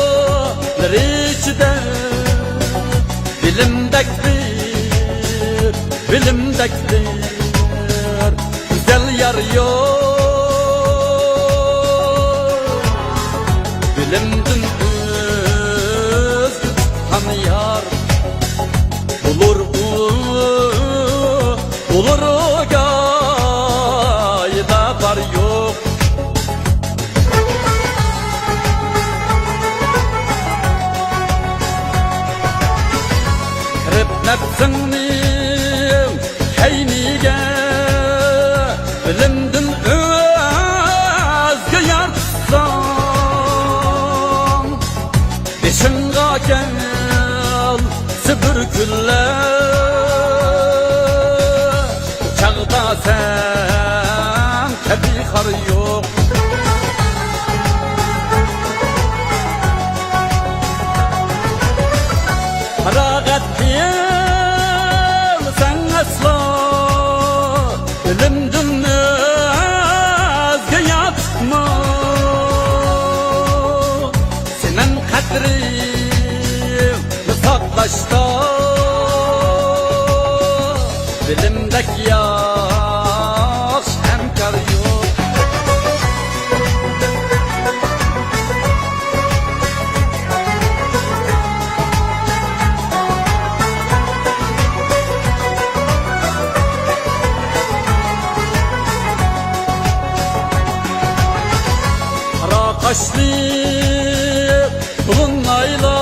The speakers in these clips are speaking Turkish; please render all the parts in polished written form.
Ranalar içinde bilimdektir güzel yar yok. Bilimdin özgür tanıyar olur o gayda var yok. Nefsinin heynige bilimdin özgü yarsan beşinga gel sübürkülle çağda sen kebi kar yok. Feragat asla bilimdin özge yatma senin kadrin saklaşta bilimdek yaş hemkar yok. Kaşlı bulunayla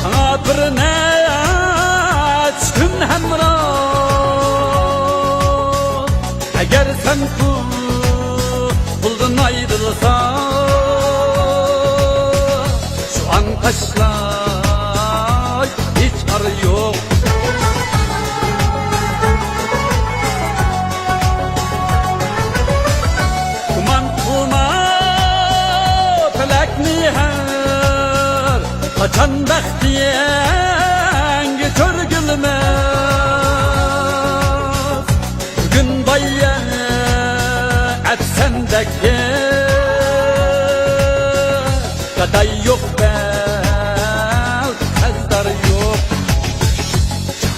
sana bir neç gün hemrah. Eğer sen buldun ayrılsan şu an taşlar hiç arı yok. Kaçan bekleyen kör gülmez. Bugün bayya etsendeki kaday yok bel kazdar yok.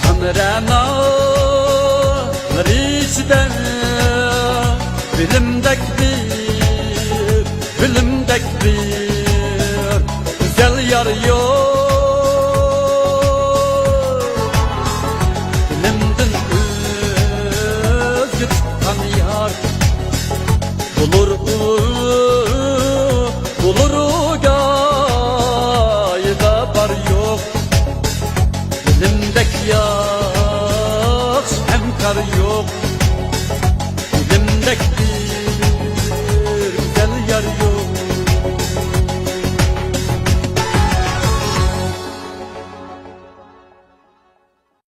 Çamrenalar içinde bilimdek bir güzel yar yok. Bilimdin özgür tanıyar bulur o gayda var yok. Bilimdek yaş hemkar yok. Bilimdek